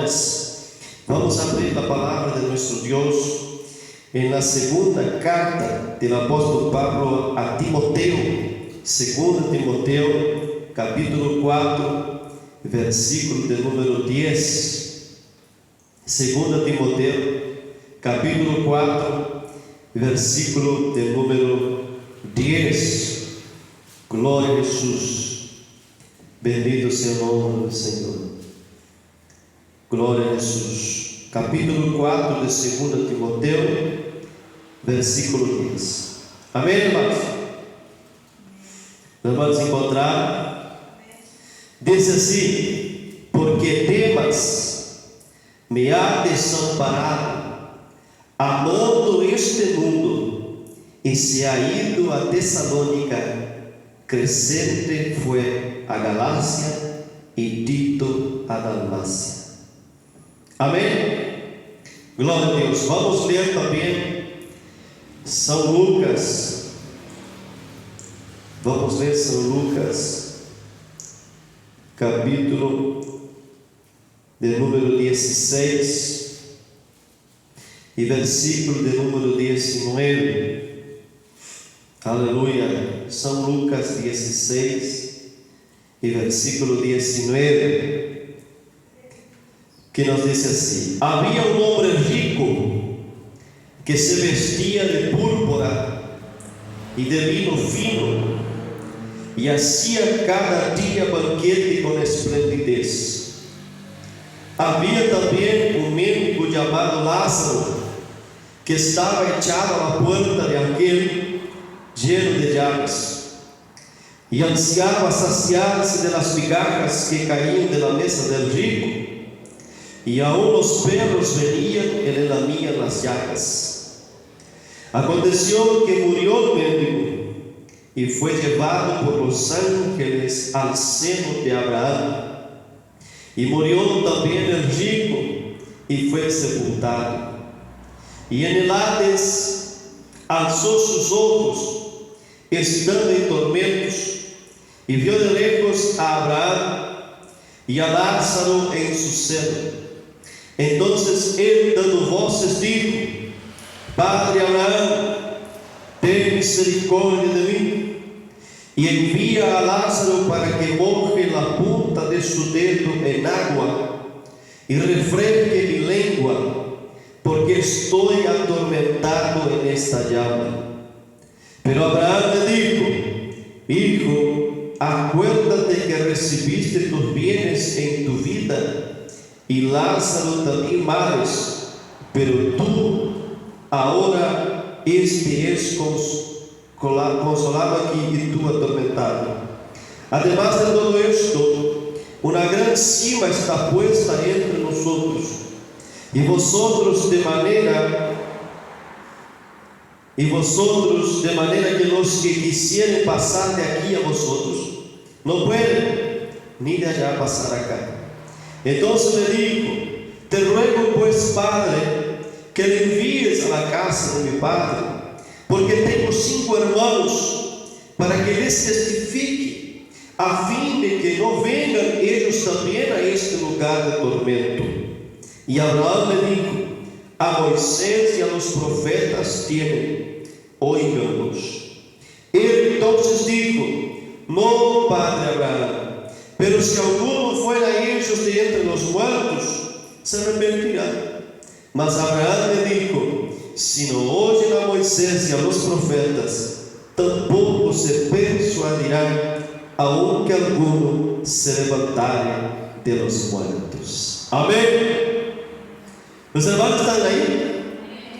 pastores, vamos a abrir la palabra de nuestro Dios en la segunda carta del apóstol Pablo a Timoteo, 2 Timoteo, capítulo 4, versículo de número 10. 2 Timoteo, capítulo 4, versículo de número 10. Glória a Jesus. Bendito seja o nome do Senhor. Glória a Jesus. Capítulo 4 de 2 Timoteo, versículo 10. Amém, irmãos? Nós vamos encontrar. Diz assim: porque Demas me ha desamparado, amando este mundo, e se ha ido a Tessalônica. Crescente foi a Galácia e Tito a Dalmácia. Amém? Glória a Deus. Vamos ler também São Lucas. Vamos ler São Lucas, capítulo de número 16 e versículo de número 19. Aleluia. São Lucas 16 e versículo 19, que nos diz assim: havia um homem rico que se vestia de púrpura e de vinho fino e hacía cada dia banquete com esplendidez. Havia também um mendigo chamado Lázaro, que estava echado à porta de aquele lleno de llagas, e ansiava saciar-se das migajas que caíam de la mesa del rico, e aún los perros veniam e le lamían las llagas. Aconteció que murió el mendigo y fue llevado por los ángeles al seno de Abraham, y murió también el rico y fue sepultado. Y en el Hades alzó sus ojos, estando en tormentos, y vio de lejos a Abraham y a Lázaro en su seno. Entonces él, dando voces, dijo: Padre Abraham, ten misericordia de mí, y envía a Lázaro para que moje la punta de su dedo en agua y refresque mi lengua, porque estoy atormentado en esta llama. Pero Abraham le dijo: Hijo, acuérdate que recibiste tus bienes en tu vida, y Lázaro también males, pero tú ahora es consolado aquí y tú atormentado. Además de todo esto, una gran cima está puesta entre nosotros, y vosotros de manera que los que quisieren pasar de aquí a vosotros no pueden, ni de allá pasar acá. Entonces le dijo: te ruego pues, Padre, que le envíes a la casa de mi padre, porque tengo 5 hermanos, para que les testifique, a fin de que no vengan ellos también a este lugar de tormento. Y Abraham le dijo: a Moisés y a los profetas tienen, oíganlos. Él entonces dijo: no, Padre Abraham, pero si alguno fuera ellos de entre los muertos, se arrepentirá. Mas Abraham le dijo: si no oyen a Moisés y a los profetas, tampoco se persuadirán, aunque alguno se levantare de los muertos. Amén. Os hermanos estão aí?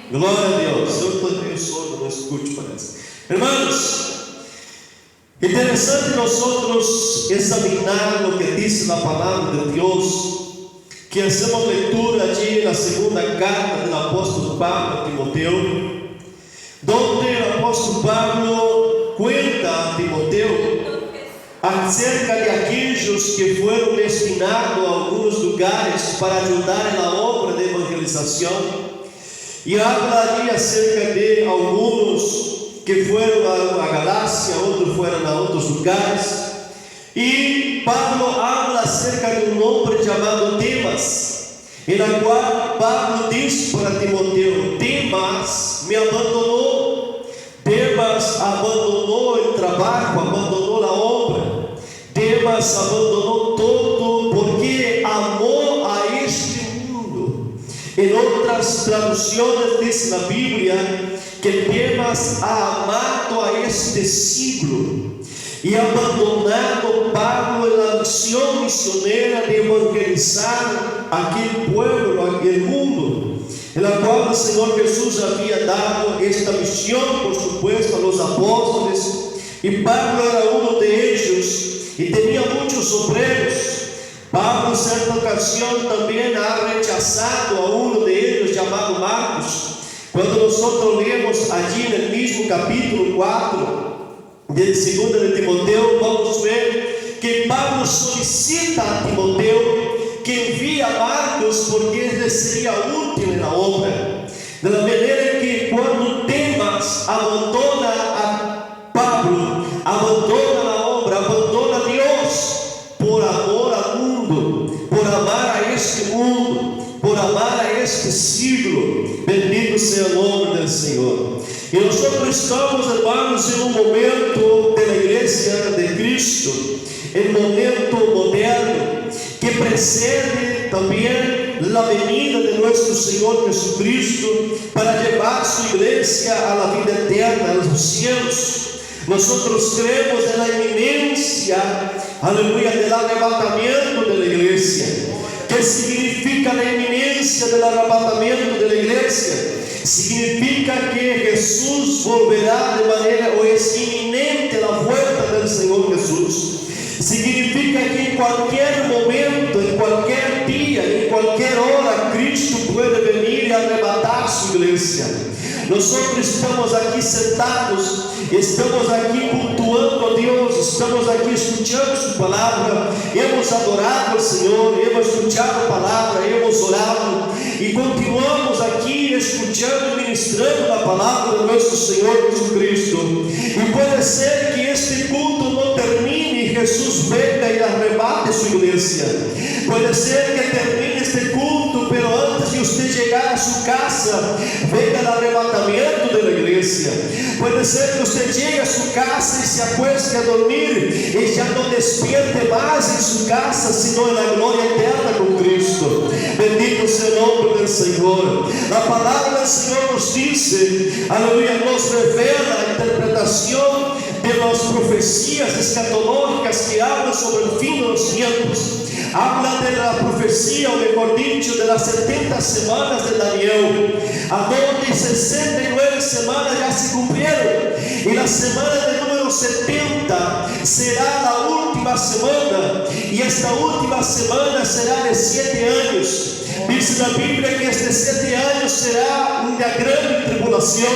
Glória a Deus. Eu estou meio sordo, não escute, parece. Hermanos, interessante nosotros examinar lo que dice la palabra de Dios, que hacemos lectura allí en la segunda carta del apóstol Pablo a Timoteo, donde el apóstol Pablo cuenta a Timoteo acerca de aquellos que fueron destinados a algunos lugares para ayudar en la obra de evangelización, y habla allí acerca de algunos que fueron a Galácia, otros fueron a otros lugares, y Pablo habla acerca de un hombre llamado Demas. en la cual Pablo dice para Timoteo: Demas me abandonou. Demas abandonó el trabajo, abandonó la obra. Demas abandonó todo porque amó a este mundo. En otras traducciones dice la Biblia que Demas ha amado a este siglo y ha abandonado Pablo en la misión misionera de evangelizar aquel pueblo, aquel mundo, en la cual el Señor Jesús había dado esta misión, por supuesto, a los apóstoles, y Pablo era uno de ellos y tenía muchos obreros. Pablo en cierta ocasión también ha rechazado a uno de ellos llamado Marcos. Cuando nosotros leemos allí en el mismo capítulo 4 del segundo de Timoteo, vamos a ver que Pablo solicita a Timoteo que envíe a Marcos porque él sería útil en la obra. De la manera que cuando Demas abandona a Pablo, abandona la obra, abandona a Dios por amor al mundo, por amar a este mundo, por amar a este siglo. Bendito sea el nombre del Señor. Y nosotros estamos, hermanos, en un momento de la iglesia de Cristo, el momento moderno que precede también la venida de nuestro Señor Jesucristo para llevar su iglesia a la vida eterna, a los cielos. Nosotros creemos en la inminencia, aleluya, del arrebatamiento de la iglesia. ¿Qué significa la inminencia del arrebatamiento de la iglesia? Significa que Jesús volverá de manera, o es inminente la vuelta del Señor Jesús. Significa que en cualquier momento, en cualquier día, en cualquier hora, Cristo puede venir y arrebatar su iglesia. Nosotros estamos aquí sentados, estamos aquí cultuando a Dios, estamos aquí escuchando su palabra, hemos adorado al Señor, hemos escuchado la palabra, hemos orado y continuamos aquí escuchando y ministrando la palabra de nuestro Señor Jesucristo. Y puede ser que este culto no termine y Jesús venga y arrebate su iglesia. Puede ser que termine este culto, pero antes de usted llegar a su casa, venga el arrebatamiento de la iglesia. Puede ser que usted llegue a su casa y se acueste a dormir y ya no despierte más en su casa, sino en la gloria eterna con Cristo. Bendito sea el nombre del Señor. La palabra del Señor nos dice, aleluya, nos revela la interpretación de las profecías escatológicas que hablan sobre el fin de los tiempos. Habla de la profecía, o mejor dicho, de las 70 semanas de Daniel, a donde 69 semanas ya se cumplieron, y la semana del número 70 será la última semana, y esta última semana será de 7 años. Dice la Biblia que este 7 años será una gran tribulación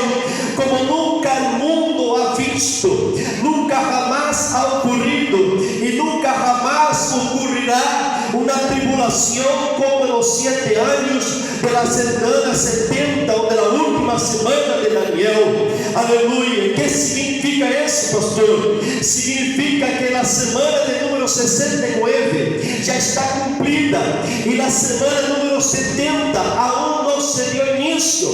como nunca el mundo ha visto, nunca jamás ha ocurrido y nunca jamás ocurrirá una tribulación como los 7 años de la semana 70 o de la última semana de Daniel. Aleluya. ¿Qué significa eso, pastor? Significa que la semana del número 69 ya está cumplida y la semana número 70 aún no se dio inicio,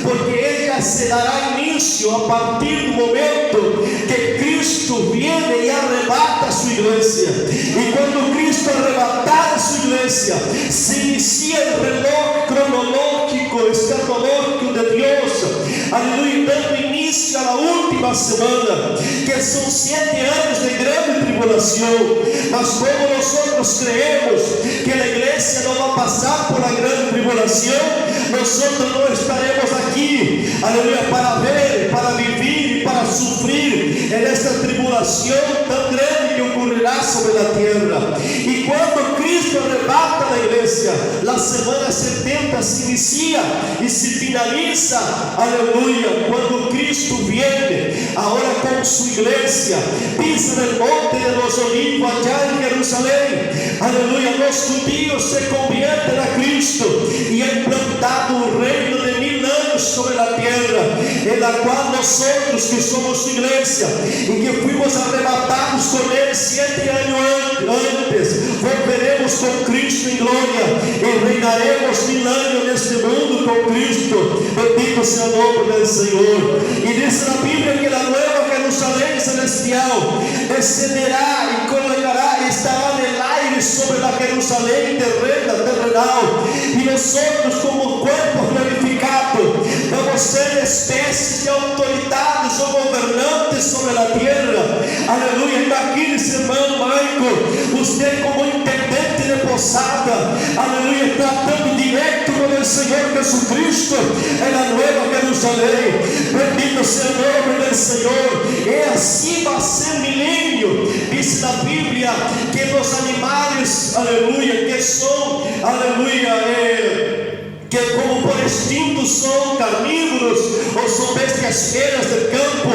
porque ella se dará inicio a partir del momento que Cristo viene y arrebata su iglesia. Y cuando Cristo arrebata su iglesia, se inicia el reloj cronológico, escatológico de Dios, aleluya, dando inicio a la última semana, que son 7 años de gran tribulación. Mas como nosotros creemos que la iglesia no va a pasar por la gran tribulación, nosotros no estaremos aquí, aleluya, para ver, para vivir y para sufrir en esta tribulación tan grande que ocurrirá sobre la tierra. Y cuando Cristo arrebata la iglesia, la semana 70 se inicia y se finaliza, aleluya, cuando Cristo viene ahora con su iglesia, pisa el monte de los olivos allá en Jerusalén, aleluya, los judíos se convierten a Cristo y han plantado un reino de 1000 años sobre la tierra. en la cual nosotros que somos su iglesia y que fuimos arrebatados con Él 7 años antes, volveremos con Cristo en gloria y reinaremos 1000 años en este mundo con Cristo. Bendito sea el nombre del Señor. Y dice la Biblia que la nueva Jerusalén celestial descenderá y colocará, estará en el aire sobre la Jerusalén terrenal, y nosotros como cuerpo glorificado vamos a ser especies de autoridades o gobernantes sobre la tierra. Aleluya. Imagínese, hermano Michael, usted como intendente de Posada, aleluya, tratando directo con el Señor Jesucristo en la nueva Jerusalén. Bendito sea el nombre del Señor. Y así va a ser milenio. Dice la Biblia que los animales, aleluya, que son, aleluya, que como por instinto son carnívoros o son bestias feras del campo,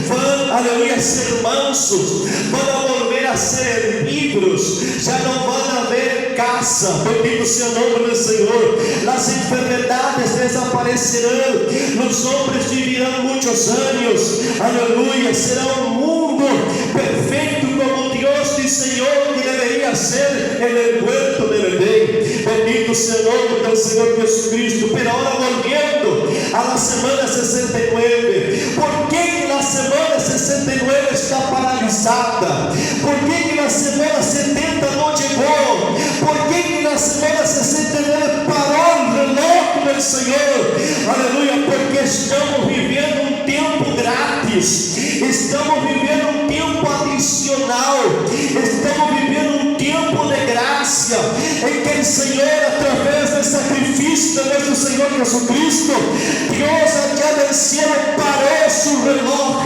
van, aleluya, a ser mansos, van a volver a ser herbívoros, ya no van a haber caza. Bendito sea el nombre del Señor. Las enfermedades desaparecerán, los hombres vivirán muchos años, aleluya, será un mundo perfecto como Dios diseñó que debería ser en el huerto del Edén. Bendito sea el nombre del Señor Jesucristo. Pero ahora volviendo a la semana 69, ¿por qué la semana 69 está paralizada? ¿Por qué la semana 70 no llegó? ¿Por qué la semana 69 paró el reloj del Señor? Aleluya, porque estamos viviendo un tiempo gratis, estamos viviendo un tiempo adicional, estamos viviendo un tiempo de gracia en que el Señor, a través del sacrificio de nuestro Señor Jesucristo, Dios allá del cielo paró su reloj.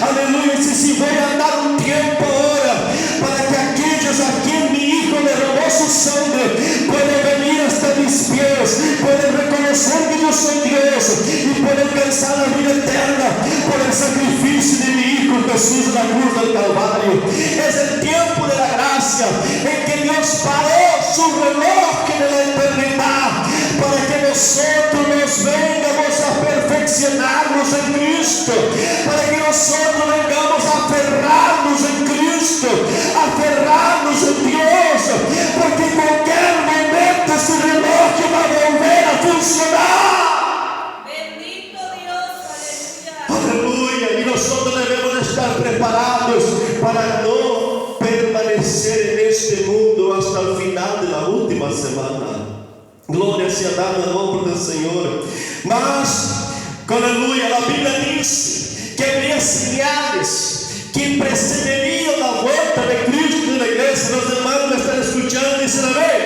Aleluya. Y si voy a dar un tiempo ahora para que aquellos a quien mi Hijo le robó su sangre pueden venir hasta mis pies, pueden reconocer que yo soy Dios y pueden alcanzar la vida eterna por el sacrificio de mi Hijo Jesús en la cruz del Calvario. Es el tiempo de la gracia en que Dios paró su reloj de la eternidad para que nosotros nos vengamos a perfeccionarnos en Cristo, para que nosotros vengamos a aferrarnos en Cristo, aferrarnos en Dios, porque en cualquier momento ese reloj va a volver a funcionar. Bendito Dios, aleluya. Aleluya. Y nosotros debemos estar preparados para no permanecer en este mundo hasta el final de la última semana. Gloria sea dada al nombre del Señor. Mas, aleluya, la Biblia dice que habría señales que precederían la vuelta de Cristo en la iglesia. Los hermanos me están escuchando y dicen amén.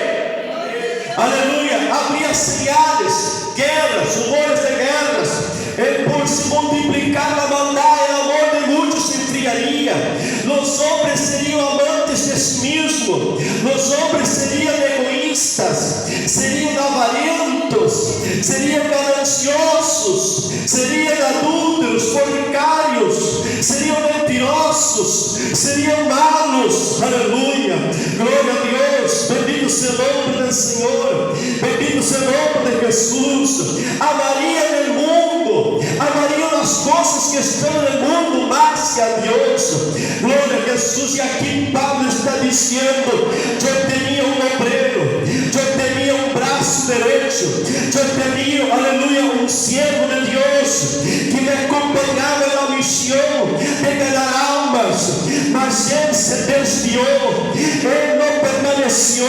Aleluya. Habría señales, guerras, rumores de guerras. Por se multiplicar la maldad, el amor de muchos se enfriaría. Los hombres serían amantes de sí mismos. Los hombres serían egoístas, serían avarentos, serían gananciosos, serían adúlteros, fornicarios, serían mentirosos, serían malos. Aleluya. Gloria a Dios. Bendito sea el nombre del Señor. Bendito sea el nombre de Jesús. Amarían el mundo, amarían las cosas que están en el mundo más que a Dios. Gloria a Jesús. Y aquí Pablo está diciendo: yo tenía un obrero, yo tenía un brazo derecho, yo tenía, aleluya, un siervo de Dios que me acompañaba en la misión de ganar almas, mas él se desvió, él no permaneció,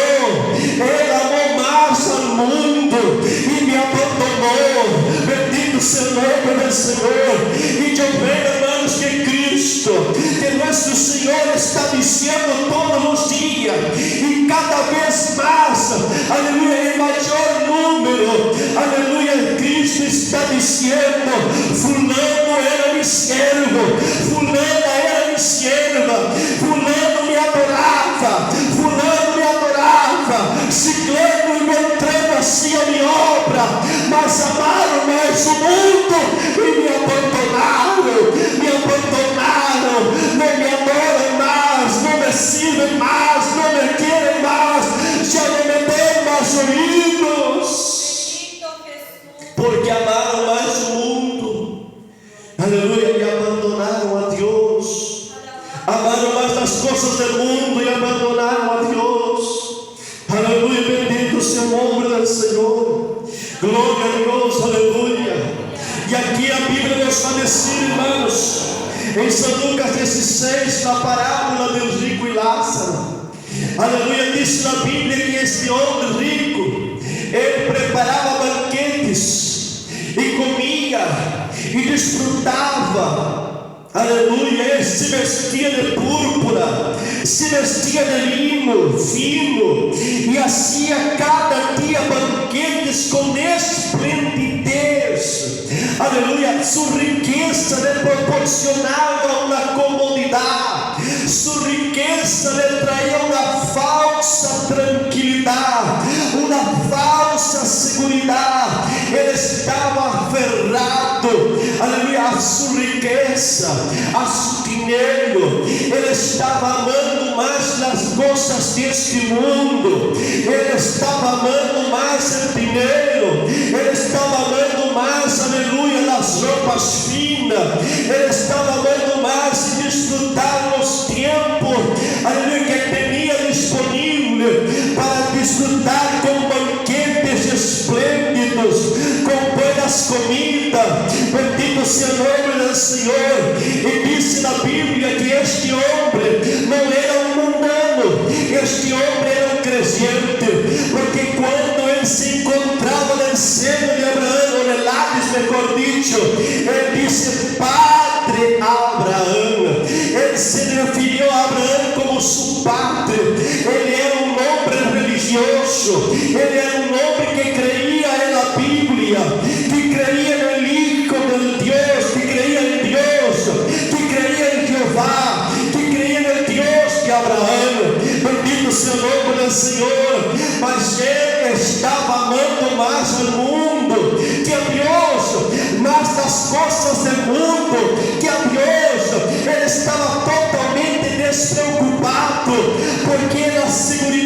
él amó más al mundo y me abandonó. Bendito sea el nombre del Señor. Y yo veo, hermanos, que Cristo, que nuestro Señor está diciendo todos los días y cada vez más, aleluya, en mayor número, aleluya, Cristo está diciendo: fulano era mi siervo, fulana era mi sierva, fulano me adoraba, fulano me adoraba, ciclano y Beltrano hacía mi obra, mas amaram mais o mundo e me abandonaram, não me adoram mais, não me sirvem mais, não me querem mais, já não me dão mais ouvidos, porque amaram mais o mundo aleluia, e abandonaram a Deus. Amaram mais las coisas do mundo e abandonaram a Deus. Aleluia, bendito seja o nome do Senhor. Glória a Deus, aleluia. E aqui a Bíblia nos vai dizer, irmãos, em São Lucas 16, na parábola do rico e Lázaro, aleluia, diz na Bíblia que este homem rico, ele preparava banquetes e comia e desfrutava, aleluia. Ele se vestia de púrpura, se vestia de linho fino e fazia cada dia banquetes com esplendidez, aleluia. Sua riqueza lhe proporcionava uma comodidade, sua riqueza lhe traía uma falsa tranquilidade, uma falsa segurança. Ele estava aferrado, aleluia, a sua riqueza, a seu dinheiro. Ele estava amando mais as coisas deste mundo, ele estava amando mais o dinheiro, ele estava amando mais, aleluia, as roupas finas, ele estava amando mais desfrutar os tempos, aleluia, que tinha disponível para desfrutar com banquetes esplêndidos, com boas comidas. Bendito seja o nome do Senhor. E disse na Bíblia que este homem não era um mundano, este homem era um crente, porque quando ele se encontrava no seno de Abraão, ou no lábios, melhor dito, ele disse: Padre Abraão. Ele se referiu a Abraão como seu padre. Ele era um homem religioso, ele era um homem que creia na Bíblia, que creia no Hijo de Deus, que creia em Deus, que creia em Jeová, que creia no Deus de Abraão. Bendito seja o nome do Senhor. Mas ele estava amando mais o mundo que a Deus, mais das coisas do mundo que a Deus. Ele estava totalmente despreocupado, porque a segurança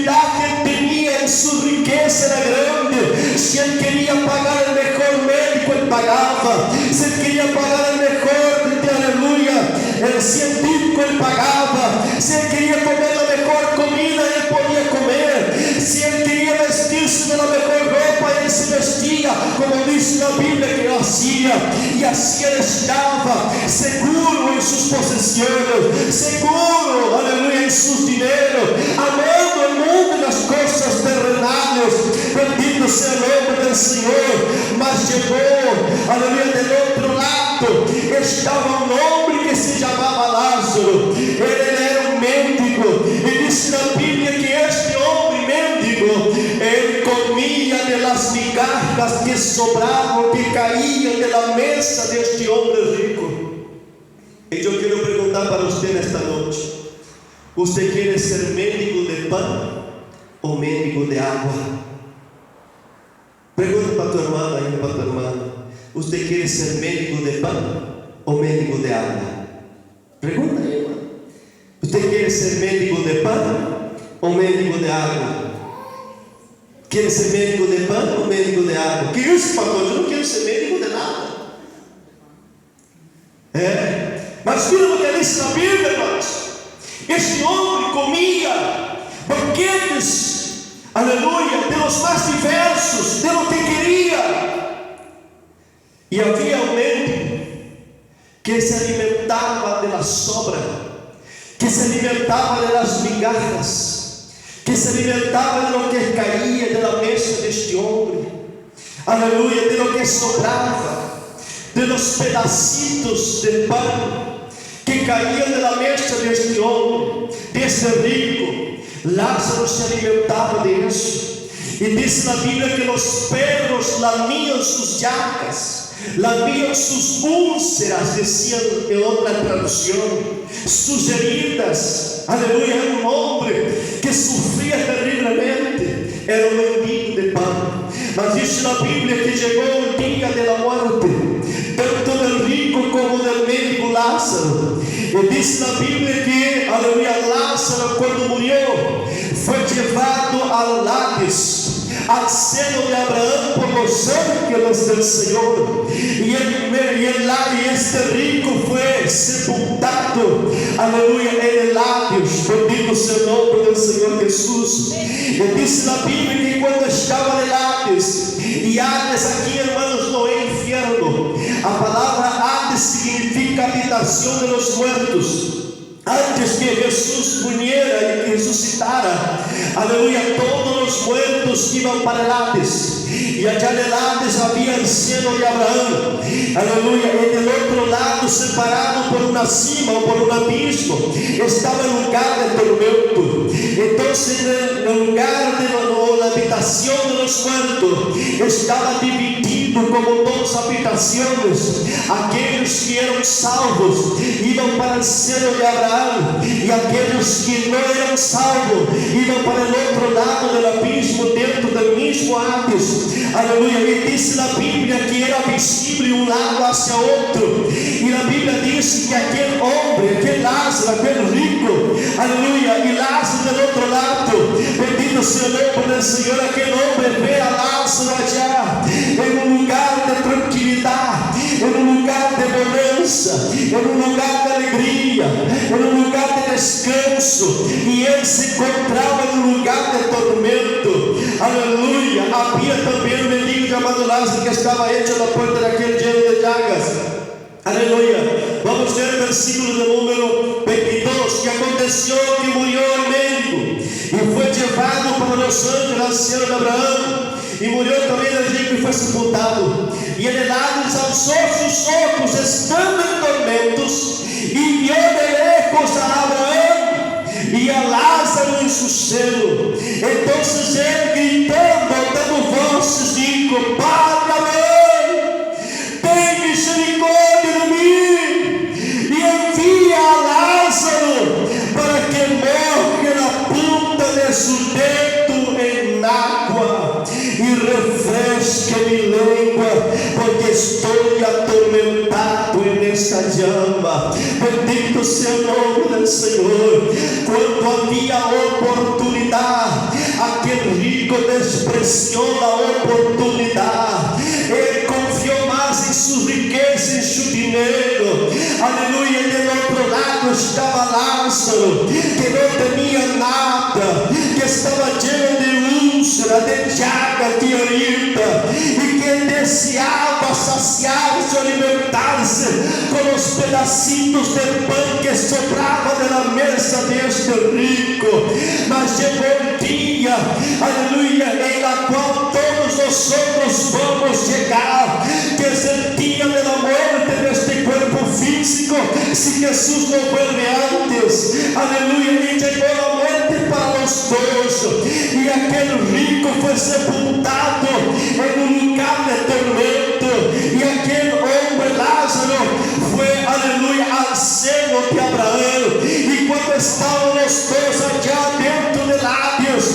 que ele tinha em sua riqueza era grande. Se ele queria pagar o melhor médico, ele pagava. Se ele queria pagar o melhor, aleluia, científico, ele pagava. Se ele queria comer a melhor comida, ele podia comer. Se ele queria vestir-se da melhor roupa, ele se vestia, como diz na Bíblia que ele fazia. E assim ele estava seguro em suas possessões, seguro, aleluia, em seus dinheiros, amando o mundo e as coisas terrenais. Bendito seja o nome do Senhor. Mas chegou, aleluia, do outro lado estava um homem que se chamava Lázaro. Ele era um mendigo, e disse na Bíblia que este homem mendigo, ele comia das migalhas que sobravam, que caíam da mesa deste homem rico. E eu quero perguntar para você nesta noite: você quer ser mendigo de pão ou mendigo de água? Pergunta para tua irmã, aí para tua irmã: você quer ser mendigo de pão ou mendigo de água? Pergunta aí, irmã. Você quer ser mendigo de pão ou mendigo de água? Quer ser mendigo de pão ou mendigo de água? Que isso, pastor? Eu não quero ser mendigo de nada. Mas viram o que diz na Bíblia, irmãos? Este homem comia banquetes, aleluia, de los mais diversos, de lo que queria. E havia um mendigo que se alimentava da sobra, que se alimentava das migalhas, que se alimentava de lo que caía da mesa deste homem, aleluia, de lo que sobrava, de los pedacitos de pão que caíam da mesa deste homem, deste rico. Lázaro se alimentava disso. E diz na Bíblia que os perros lamiam suas llagas, lamiam suas úlceras, diziam em outra tradução, suas heridas. Aleluia, era um homem que sofria terrivelmente, era um mendigo de pão. Mas diz na Bíblia que chegou o dia da morte, tanto do rico como do mendigo Lázaro. E diz na Bíblia que, aleluia, Lázaro, quando morreu, foi levado ao Hades, ao seno de Abraão, por los ángeles del Señor. Y este rico fue sepultado, aleluya, en el Hades. Bendito sea el nombre del Señor Jesús. Y dice la Biblia que cuando estaba en el Hades, y Hades aquí, hermanos, no es infierno. A palavra Hades significa habitación de los muertos. Antes que Jesús muriera y resucitara, aleluya, todos los muertos iban para el Hades. Y allá en el Hades había el seno de Abraham, aleluya. En el otro lado, separado por una cima o por un abismo, estaba el lugar de tormento. Entonces en el lugar de la habitación de los muertos estaba dividido como dos habitaciones. Aquellos que eran salvos iban para el seno de Abraham, y aquellos que no eran salvos iban para el otro lado del abismo, dentro del mismo Hades. Aleluya. Y dice la Biblia que era visible un lado hacia otro. Y la Biblia dice que aquel hombre, aquel Lázaro, aquel rico, aleluya, y Lázaro del otro lado, bendito sea el nombre del Señor, aquel hombre ve a Lázaro allá en un lugar de tranquilidad, en un lugar de bonanza, en un lugar de alegría, en un lugar de descanso, y él se encontraba en un lugar de tormento. Aleluya. Había también un mendigo llamado Lázaro que estaba hecho a la puerta de aquel lleno de llagas. Aleluya. Vamos a ver el versículo de número 22. Que aconteció que murió el mendigo y fue llevado por los ángeles al seno de Abraham. Y murió también el rico y fue sepultado. Y en el Hades alzó sus ojos estando en tormentos y vio de lejos a Abraham y a Lázaro en su seno. Entonces él, gritando, dando voces, dijo: Padre Abraham, ten misericordia de mí y envía a Lázaro para que moje la punta de su dedo en agua y refresque mi lengua, porque estoy atormentado en esta llama. Bendito sea el nombre del Señor. Cuando había oportunidad, aquel rico despreció la oportunidad. Él confió más en su riqueza, en su dinero. Aleluya. Y del otro lado estaba Lázaro, que no tenía nada, que estaba lleno de úlcera, de llaga, de herida, y que deseaba saciarse, alimentarse con los pedacitos de pan que sobraba de la mesa de este rico. Mas llegó el día, aleluya, en la cual todos nosotros vamos a llegar, que es el día de la muerte de este cuerpo físico, si Jesús no vuelve antes. Aleluya. Y llegó la muerte para los dos, y aquel rico fue sepultado en un lugar de tormento, y aquel hombre Lázaro fue, aleluya, al seno de Abraham. Y cuando estaban los dos allá dentro del Hades,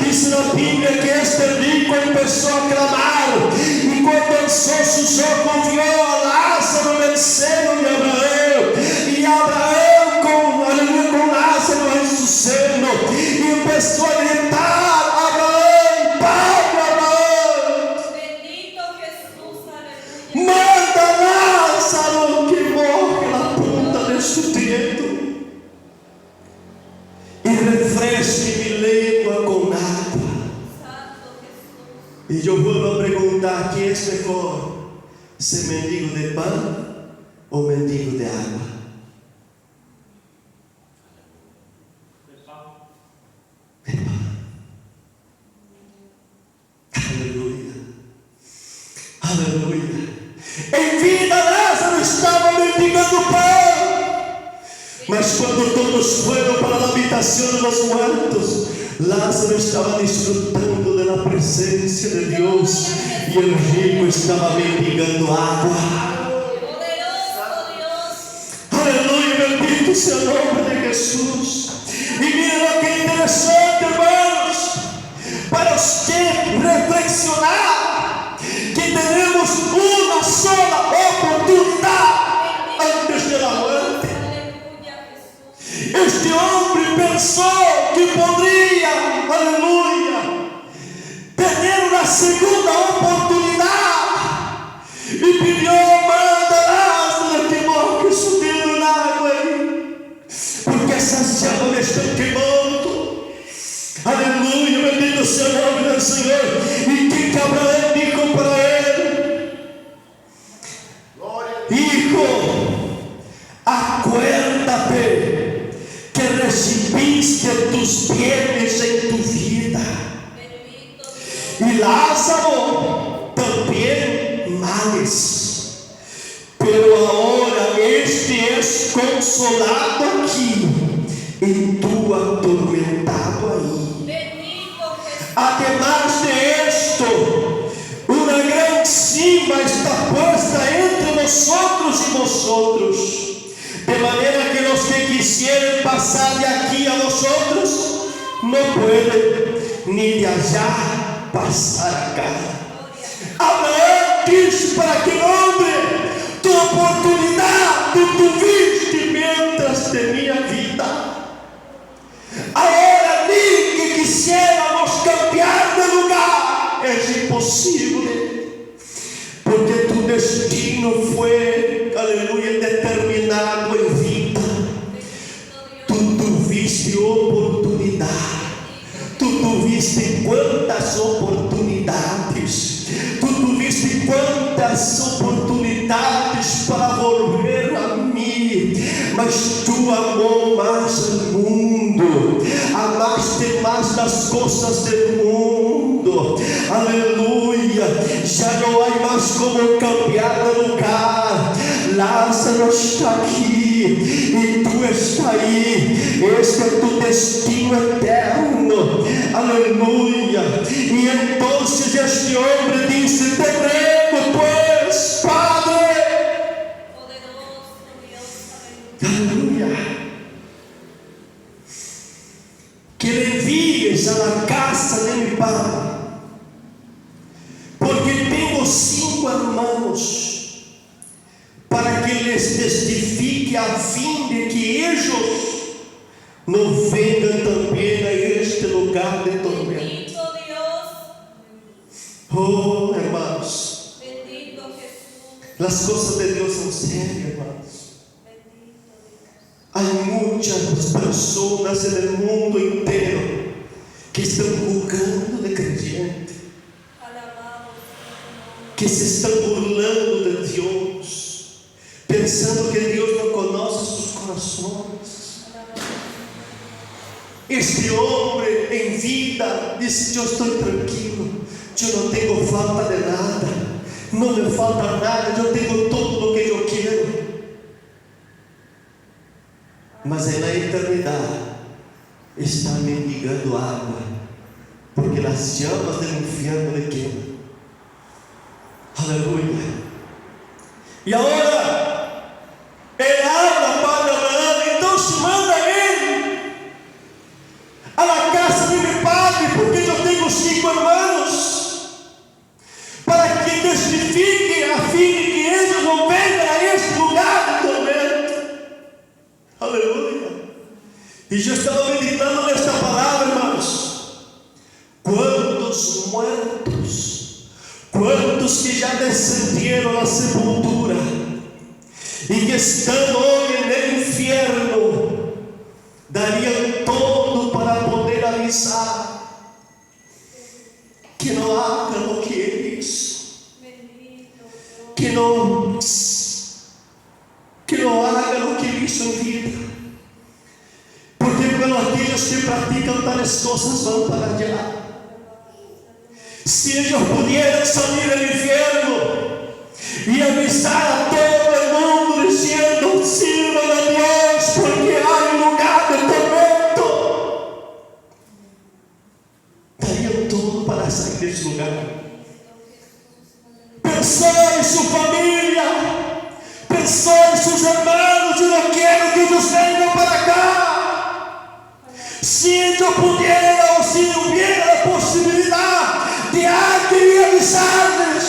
dice la Biblia que este rico empezó a clamar, y cuando alzó sus ojos vio a Lázaro en el seno de Abraham, y Abraham con Lázaro en su seno, y empezó a gritar: Abraham, Padre Abraham, Bendito Jesús, aleluya. manda a Lázaro que moje la punta de su dedo y refresque mi lengua con agua. Santo Jesús. Y yo vuelvo a preguntar: ¿qué es mejor? ¿Ser mendigo de pan o mendigo de agua? De pan. Aleluya. Aleluya. En vida Lázaro estaba mendigando pan. Mas cuando todos fueron para la habitación de los muertos, Lázaro estaba disfrutando de la presencia de Dios, y el rico estaba mendigando agua. Poderoso Dios. Aleluya, bendito sea el nombre de Jesús. Y miren lo que interesante, hermanos, para usted reflexionar que tenemos una sola oportunidad antes de la muerte. Aleluya, Jesús. Este hombre pensó que podría, aleluya, tener una segunda oportunidad consolado aqui e tu atormentado aí. Bendito Jesús. Además de esto, una gran cima está puesta entre nosotros y vosotros, de manera que los que quisieren pasar de aquí a vosotros no pueden, ni de allá pasar acá. Abraham dice para que hombre, tu oportunidad tú tuviste mientras tenía vida. Ahora ni que quisiéramos cambiar de lugar, es imposible, porque tu destino fue, aleluya, determinado en vida. Tú tuviste oportunidad, tú tuviste cuántas oportunidades, tú tuviste cuántas oportunidades para volver a mí, mas tu amou más al mundo, amaste más las cosas del mundo, aleluya. Ya no hay más como cambiar de lugar. Lázaro está aquí y tú estás ahí. Este es tu destino eterno, aleluya. Y entonces este hombre dice: te ruego pues, Padre, Poderoso Dios, aleluya. aleluya, que le envíes a la casa de mi padre, porque tengo 5 hermanos, para que les testifique a fin de que ellos no vengan también a este lugar de tormento. Bendito Dios, Oh, hermanos, bendito Jesús, las cosas de Dios son serias, hermanos. bendito Dios. Hay muchas personas en el mundo entero que están juzgando de creyente, Alabado sea tu nombre. que se están burlando de Dios, pensando que Dios no conoce sus corazones. Este hombre en vida dice: yo estoy tranquilo, yo no tengo falta de nada, no me falta nada, yo tengo todo lo que yo quiero. Mas en la eternidad está mendigando agua, porque las llamas del infierno le queman. Aleluya. Y ahora él habla para Abraham, entonces manda él a la casa de mi padre, porque yo tengo 5 hermanos, para que testifique a fin de que ellos no vengan a este lugar de tormento. Aleluya. Y yo estaba meditando en esta palabra, hermanos. ¿Cuántos muertos? ¿Cuántos que ya descendieron a la sepultura y que están hoy en el infierno darían todo para poder avisar que no haga lo que él hizo, Bendito Dios. que no haga lo que él hizo en vida? Porque cuando aquellos que practican tales cosas van para allá, si ellos pudieran salir del infierno y avisar a todo el mundo diciendo: sirvan a Dios porque hay un lugar de tormento, darían todo para salir de ese lugar. Pensó en su familia, pensó en sus hermanos: yo no quiero que ellos vengan para acá. Si ellos pudieran o si hubiera la posibilidad de alguien avisarles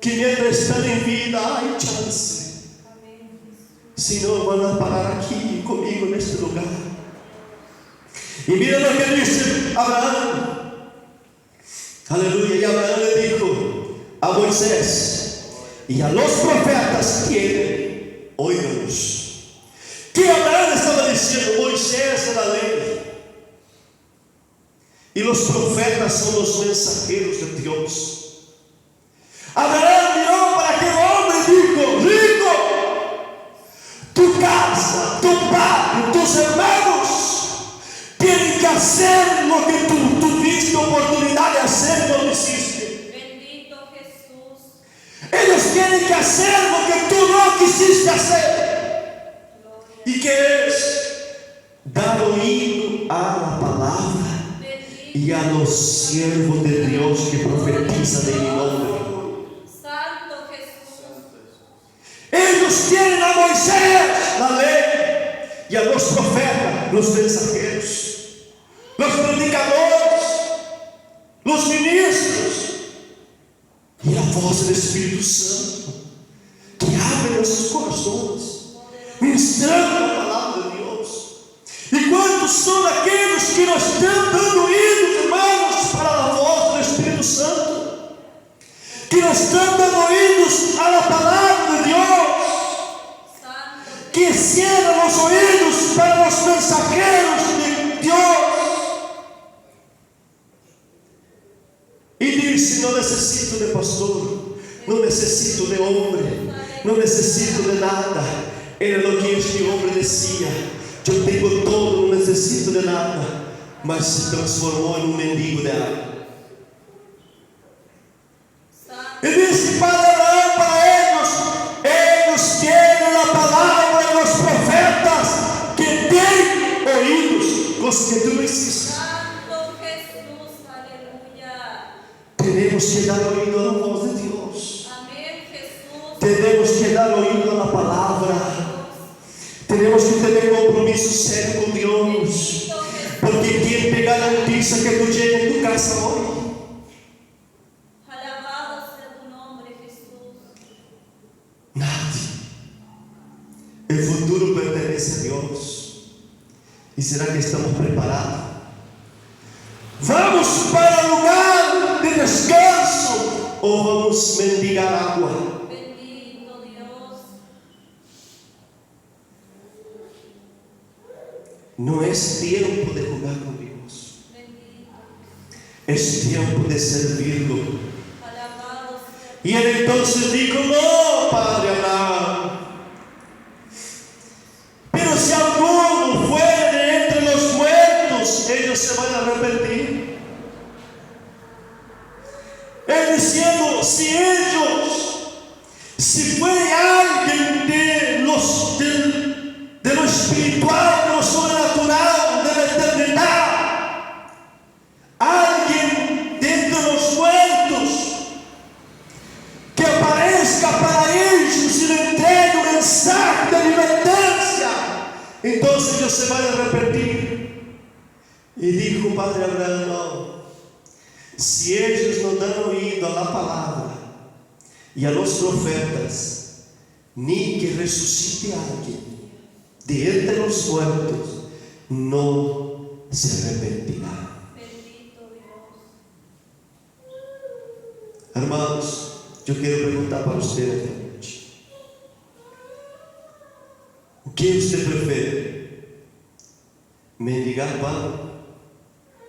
que mientras están en vida hay chance, si no van a parar aquí conmigo en este lugar. Y mira lo que dice Abraham, aleluya. Y Abraham le dijo a Moisés y a los profetas que oíganos. Que Abraham estaba diciendo: Moisés es la ley y los profetas son los mensajeros de Dios. Abraham miró para aquel hombre y dijo: rico, tu casa, tu padre, tus hermanos tienen que hacer lo que tú tuviste oportunidad de hacer y no lo hiciste. Bendito Jesús. Ellos tienen tiene que hacer lo que tú no quisiste hacer. ¿Y qué es? Dar oído a la palabra y a los siervos de Dios que profetizan en mi nombre. Santo Jesús. Ellos tienen a Moisés, la ley, y a los profetas, los mensajeros, los predicadores, los ministros, y la voz del Espíritu Santo que abre nuestros corazones, ministrando la palabra de Dios. ¿Y cuántos son aquellos que nos están dando oídos, hermanos, para la voz del Espíritu Santo? Que nos están dando oídos a la palabra de Dios, que cierran los oídos para los mensajeros de Dios. Y dice: no necesito de pastor, no necesito de hombre, no necesito de nada. Era lo que este hombre decía: yo tengo todo, no necesito de nada. Mas se transformó en un mendigo de agua. Y dice Padre Abraham para ellos: ellos tienen la palabra de los profetas que tienen oídos, los que tú no hiciste. Santo Jesús, aleluya. Tenemos que dar oído a la voz de Dios. Amén, Jesús. Tenemos que dar oído a la palabra. Tenemos que tener compromiso serio con Dios. Porque quien te garantiza que tú llegues a tu casa hoy? Alabado sea tu nombre, Jesús. Nadie. El futuro pertenece a Dios. ¿Y será que estamos preparados? ¿Vamos para el lugar de descanso o vamos a mendigar agua? Bendito Dios. No es tiempo de jugar con Dios. Bendito. Es tiempo de servirlo. Alabado sea. Y él entonces dijo: no, Padre Abraham. Pero si alguno fuere de entre los muertos, ellos se van a arrepentir. Él diciendo: si fuere alguien de lo espiritual, de lo sobrenatural, de la eternidad, alguien de entre los muertos, que aparezca para ellos y le entregue un mensaje de advertencia, entonces ellos se van a arrepentir. Y dijo Padre Abraham: no. Si ellos no dan oído a la palabra y a los profetas, ni que resucite alguien de entre los muertos, no se arrepentirá. Bendito Dios. Hermanos, yo quiero preguntar para ustedes esta noche: ¿qué usted prefiere? ¿Mendigar pan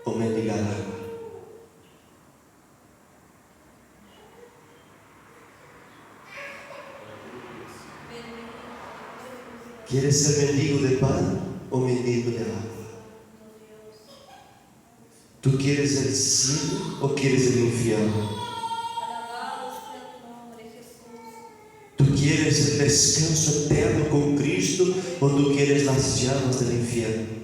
o mendigar agua? ¿Quieres ser mendigo de pan o mendigo de agua? ¿Tú quieres el cielo o quieres el infierno? Alabado sea tu nombre, Jesús. ¿Tú quieres el descanso eterno con Cristo o tú quieres las llamas del infierno?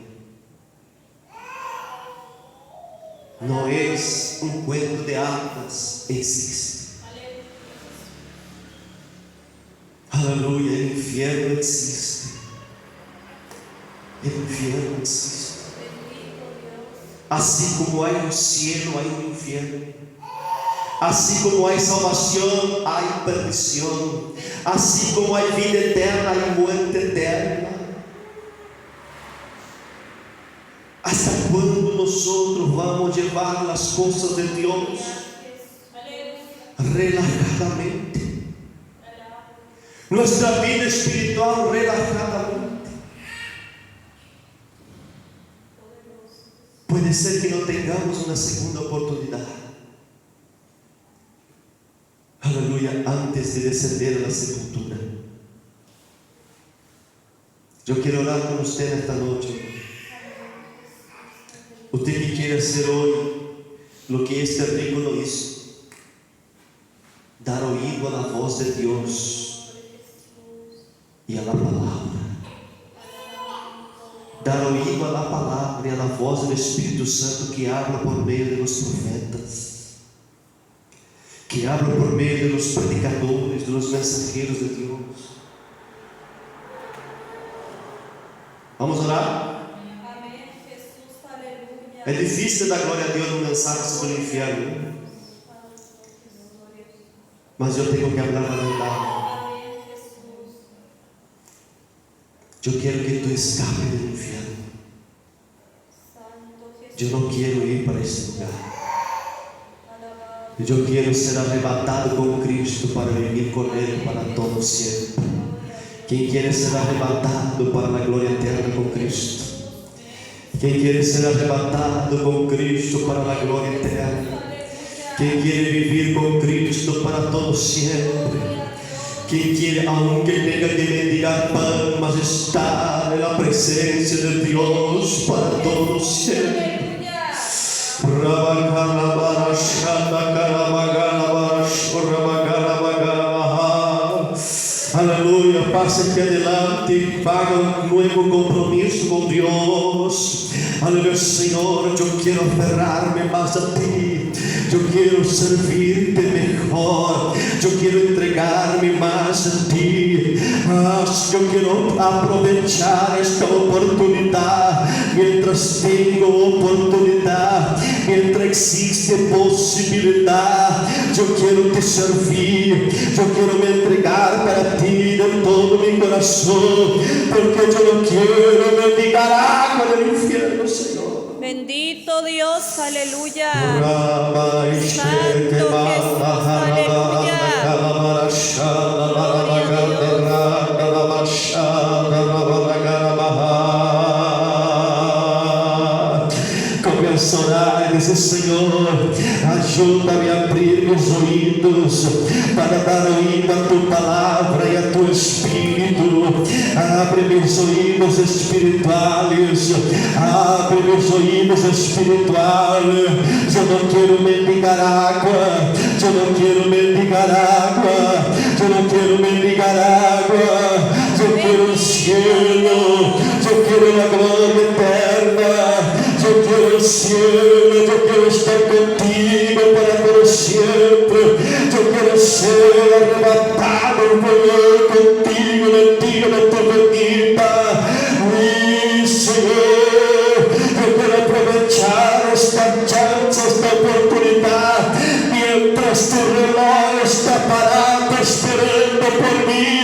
No es un cuento de hadas, existe. Aleluya, el infierno existe. El infierno existe. Bendito Dios. Así como hay un cielo, hay un infierno. Así como hay salvación, hay perdición. Así como hay vida eterna, hay muerte eterna. ¿Hasta cuándo nosotros vamos a llevar las cosas de Dios relajadamente? Nuestra vida espiritual relajadamente. Puede ser que no tengamos una segunda oportunidad. Aleluya, antes de descender a la sepultura. Yo quiero orar con usted esta noche. Usted que quiere hacer hoy lo que este rico no hizo. dar oído a la voz de Dios y a la palabra. Dar oído a la palabra y a la voz del Espíritu Santo que habla por medio de los profetas, que habla por medio de los predicadores, de los mensajeros de Dios. Vamos a orar. Amém, Jesus, aleluia. É difícil dar glória a Deus num mensaje sobre o inferno, mas eu tenho que falar a verdade. Amém, Jesus. Eu quero que tu escape do inferno. Santo Eu Jesus. não quero ir para esse lugar. Alabado. Eu quero ser arrebatado com Cristo para viver com Ele para todo sempre. Quem quer ser arrebatado para a glória eterna com Cristo? Quem quer ser arrebatado com Cristo para a glória eterna? Quem quer viver com Cristo para todo sempre? Quem quer, aunque tenha que mendigar pão, mas estar na presença de Deus para todo sempre? Aleluia, passa aqui adelante, paga um novo compromisso com Deus. Aleluia, Senhor, eu quero aferrar-me mais a Ti, eu quero servir-te melhor, eu quero entregar-me mais a Ti. Eu quero aproveitar esta oportunidade, mientras tenho oportunidade, mientras existe possibilidade. Eu quero te servir, eu quero me entregar para Ti de todo meu coração, porque eu não quero mendigar água do inferno, Senhor. Bendito Dios, aleluya. Santo Começa a orar e dizer: Senhor, ajuda-me a abrir meus ouvidos para dar ouvido a Tua palavra e a Teu Espírito. Abre meus ouvidos espirituais, abre meus ouvidos espirituais. Eu não quero mendigar água, eu não quero mendigar água, eu não quero mendigar água. Eu quero o cielo, eu quero a glória eterna. Eu quero o cielo, eu quero estar contigo para todo sempre. Eu quero ser arrebatado contigo no dia da tua venida. Senhor, eu quero aproveitar esta chance, esta oportunidade, mientras tu reloj está parado esperando por mim,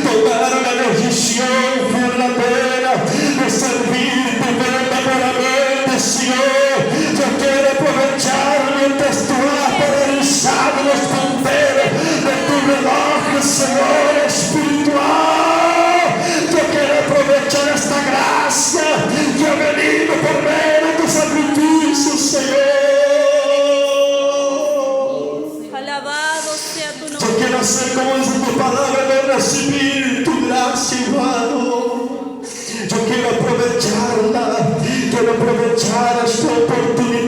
tomar uma decisão verdadeira de servir-te verdadeiramente, Senhor. Eu quero aproveitar mientras tu has paralisado las fronteras de tu reloj, Senhor espiritual. Eu quero aproveitar esta graça que ha venido por meio do sacrifício, Senhor. Alabado sea tu Eu nombre. quero ser como diz a tua palavra, de receber tu graça, irmão. Eu quero aproveitar esta oportunidade